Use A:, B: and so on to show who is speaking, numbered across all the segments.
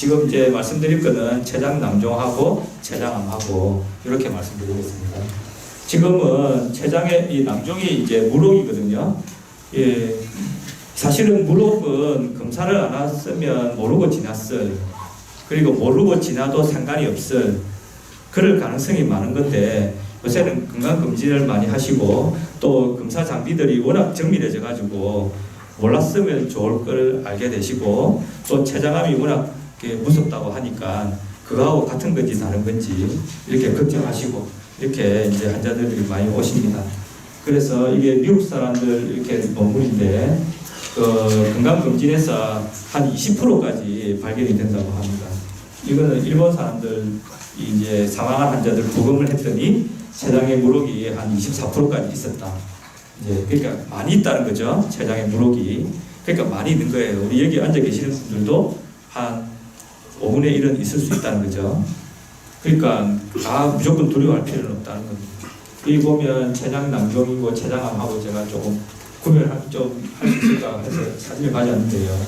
A: 지금 이제 말씀드릴 거는 췌장 낭종하고 췌장암하고 이렇게 말씀드리겠습니다. 지금은 췌장의 이 낭종이 이제 무록이거든요. 예, 사실은 무록은 검사를 안 했으면 모르고 지났을, 그리고 모르고 지나도 상관이 없을 그럴 가능성이 많은 건데, 요새는 건강검진을 많이 하시고 또 검사 장비들이 워낙 정밀해져 가지고 몰랐으면 좋을 걸 알게 되시고, 또 췌장암이 워낙 무섭다고 하니까 그거하고 같은 건지 다른 건지 이렇게 걱정하시고 이렇게 이제 환자들이 많이 오십니다. 그래서 이게 미국 사람들 이렇게 논문인데 그 건강검진에서 한 20%까지 발견이 된다고 합니다. 이거는 일본 사람들 이제 사망한 환자들 부검을 했더니 췌장의 무록이 한 24%까지 있었다. 이제 그러니까 많이 있다는 거죠. 췌장의 무록이. 그러니까 많이 있는 거예요. 우리 여기 앉아 계시는 분들도 한 5분의 1은 있을 수 있다는 거죠. 그러니까 무조건 두려워할 필요는 없다는 겁니다. 여기 보면 췌장 낭종이고 췌장암하고 제가 조금 구별할 수 있을까 해서 사진을 가져왔는데요.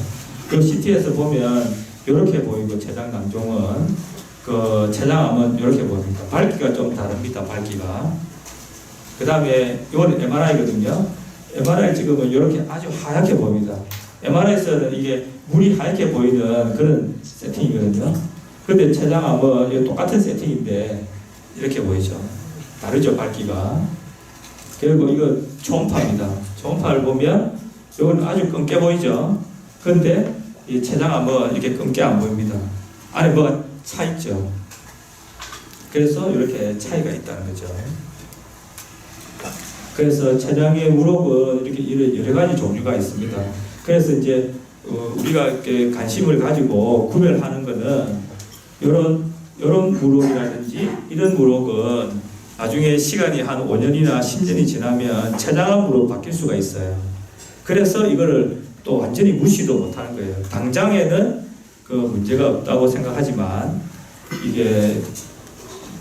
A: 그 CT에서 보면 이렇게 보이고 췌장 낭종은 그 췌장암은 이렇게 보입니다. 밝기가 좀 다릅니다. 밝기가. 그 다음에 이건 MRI거든요. MRI 찍으면 이렇게 아주 하얗게 보입니다. MRI에서는 이게 물이 하얗게 보이는 그런 세팅이거든요. 그런데 췌장암은 똑같은 세팅인데 이렇게 보이죠. 다르죠, 밝기가. 그리고 이거 초음파입니다. 초음파를 보면 이건 아주 검게 보이죠. 그런데 이 췌장암은 이렇게 검게 안 보입니다. 안에 뭐가 차 있죠. 그래서 이렇게 차이가 있다는 거죠. 그래서 췌장의 무록은 이렇게 여러 가지 종류가 있습니다. 그래서 이제 우리가 이렇게 관심을 가지고 구별하는 거는 이런 무록이라든지 이런 무록은 나중에 시간이 한 5년이나 10년이 지나면 췌장암으로 바뀔 수가 있어요. 그래서 이거를 또 완전히 무시도 못하는 거예요. 당장에는 그 문제가 없다고 생각하지만 이게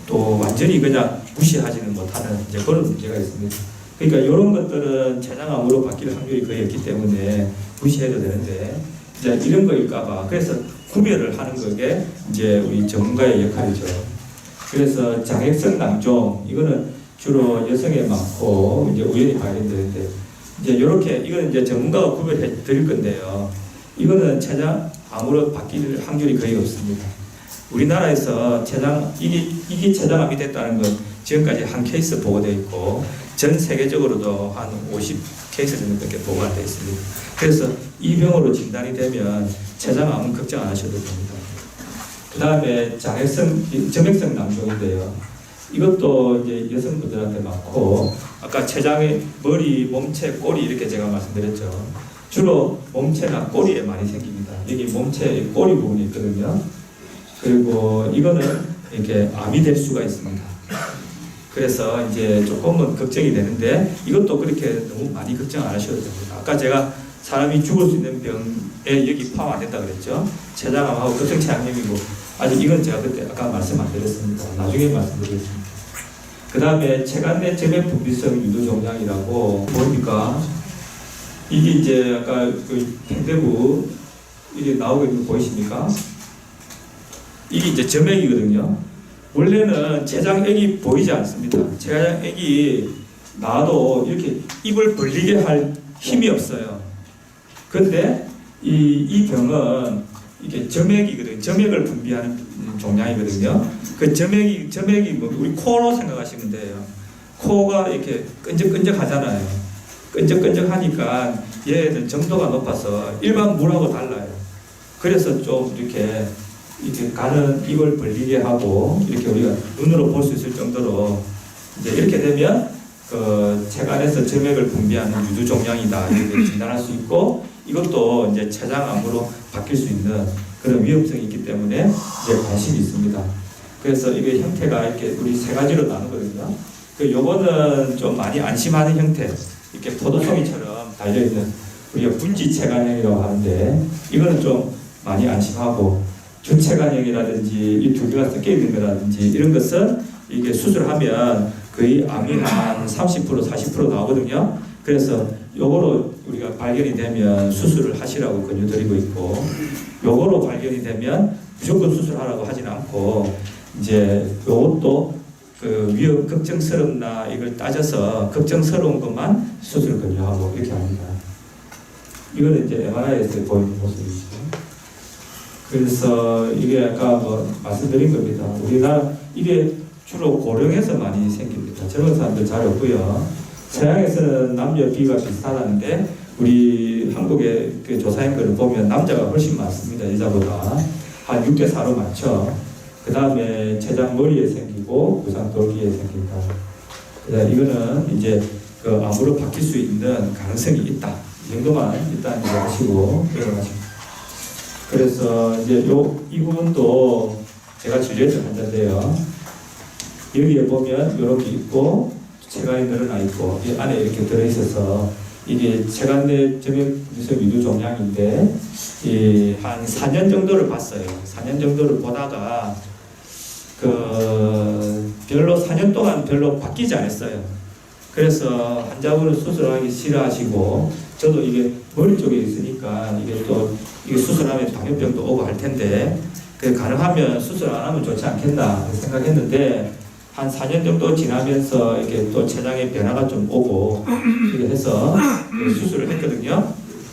A: 또 완전히 그냥 무시하지는 못하는 이제 그런 문제가 있습니다. 그러니까 이런 것들은 췌장암으로 바뀔 확률이 거의 없기 때문에 무시해도 되는데, 이제 이런 거일까봐 그래서 구별을 하는 그게 이제 우리 전문가의 역할이죠. 그래서 장액성 낭종 이거는 주로 여성에 많고 이제 우연히 발견되는데, 이제 이렇게 이거는 이제 전문가가 구별해 드릴 건데요. 이거는 췌장암으로 바뀔 확률이 거의 없습니다. 우리나라에서 이게 췌장암이 됐다는 건 지금까지 한 케이스 보고되어 있고 전 세계적으로도 한 50 케이스 정도밖에 보고가 되어 있습니다. 그래서 이 병으로 진단이 되면 췌장암은 걱정 안 하셔도 됩니다. 그 다음에 점액성 낭종인데요. 이것도 이제 여성분들한테 많고, 아까 췌장의 머리, 몸체, 꼬리 이렇게 제가 말씀드렸죠. 주로 몸체나 꼬리에 많이 생깁니다. 여기 몸체 꼬리 부분이 있거든요. 그리고 이거는 이렇게 암이 될 수가 있습니다. 그래서 이제 조금은 걱정이 되는데 이것도 그렇게 너무 많이 걱정 안 하셔도 됩니다. 아까 제가 사람이 죽을 수 있는 병에 여기 포함 안 된다 그랬죠. 췌장암하고 급성췌장염이고, 아직 이건 제가 그때 아까 말씀 안 드렸습니다. 나중에 말씀드리겠습니다. 그 다음에 체관 내 점액 분비성 유도 종양이라고 보입니까? 이게 이제 아까 그 팽대부 이게 나오고 있는 거 보이십니까? 이게 이제 점액이거든요. 원래는 췌장액이 보이지 않습니다. 췌장액이 나도 이렇게 입을 벌리게 할 힘이 없어요. 그런데 이 병은 이게 점액이거든요. 점액을 분비하는 종양이거든요. 그 점액이 뭐 우리 코로 생각하시면 돼요. 코가 이렇게 끈적끈적하잖아요. 끈적끈적하니까 얘는 점도가 높아서 일반 물하고 달라요. 그래서 좀 이렇게 가는 입을 벌리게 하고 이렇게 우리가 눈으로 볼 수 있을 정도로 이제 이렇게 되면 그 체관에서 점액을 분비하는 유두 종양이다 이렇게 진단할 수 있고, 이것도 이제 췌장암으로 바뀔 수 있는 그런 위험성이 있기 때문에 이제 관심이 있습니다. 그래서 이게 형태가 이렇게 우리 세 가지로 나누거든요. 요거는 좀 많이 안심하는 형태, 이렇게 포도송이처럼 달려있는 우리가 분지체관형이라고 하는데, 이거는 좀 많이 안심하고, 준체관형이라든지 이 두 개가 섞여 있는 거라든지 이런 것은 이게 수술하면 거의 암이 한 30% 40% 나오거든요. 그래서 요거로 우리가 발견이 되면 수술을 하시라고 권유드리고 있고, 요거로 발견이 되면 무조건 수술하라고 하진 않고 이제 요것도 그 위험 걱정스럽나 이걸 따져서 걱정스러운 것만 수술 권유하고 이렇게 합니다. 이거는 이제 MRI에서 보이는 모습이죠. 그래서 이게 아까 뭐 말씀드린 겁니다. 우리나라 이게 주로 고령에서 많이 생깁니다. 젊은 사람들 잘 없고요. 서양에서는 남녀 비가 비슷하다는데 우리 한국의 그 조사인 거를 보면 남자가 훨씬 많습니다. 여자보다 한 6대 4로 많죠. 그 다음에 췌장 머리에 생기고 부상 돌기에 생긴다. 그다음 이거는 이제 그 암으로 바뀔 수 있는 가능성이 있다. 이 정도만 일단 이해하시고 들어가시고. 그래서 이제 이 부분도 제가 진료했던 환자인데요. 여기에 보면 이렇게 있고 체관이 늘어나 있고 이 안에 이렇게 들어있어서 이게 체관내 점액 유두 종양인데 한 4년 정도를 봤어요. 4년 정도를 보다가 별로 4년 동안 별로 바뀌지 않았어요. 그래서 환자분은 수술하기 싫어하시고 저도 이게 머리 쪽에 있으니까 이게 또 이게 수술하면 당뇨병도 오고 할 텐데 가능하면 수술 안 하면 좋지 않겠나 생각했는데 한 4년 정도 지나면서 이렇게 또 췌장의 변화가 좀 오고 이렇게 해서 수술을 했거든요.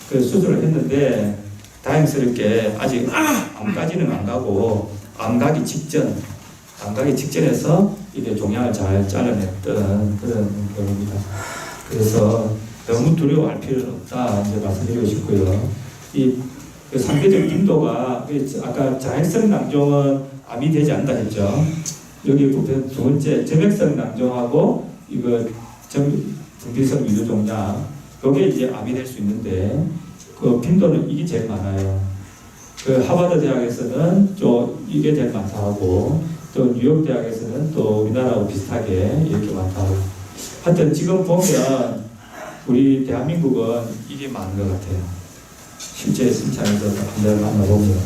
A: 그 수술을 했는데 다행스럽게 아직 암까지는 안 가고 암 가기 직전에서 이게 종양을 잘 잘라냈던 그런 경우입니다. 그래서 너무 두려워할 필요는 없다 이제 말씀드리고 싶고요. 이 상대적 빈도가 아까 자행성 낭종은 암이 되지 않는다 했죠. 여기 보면 두 번째 점액성 낭종하고 이거 분비성 유두 종양 요게 이제 암이 될 수 있는데 그 빈도는 이게 제일 많아요. 그 하버드 대학에서는 좀 이게 제일 많다 하고 또 뉴욕 대학에서는 또 우리나라하고 비슷하게 이렇게 많다 하고 하여튼 지금 보면 우리 대한민국은 이게 많은 것 같아요. 실제 심사에서 환자를 만나보면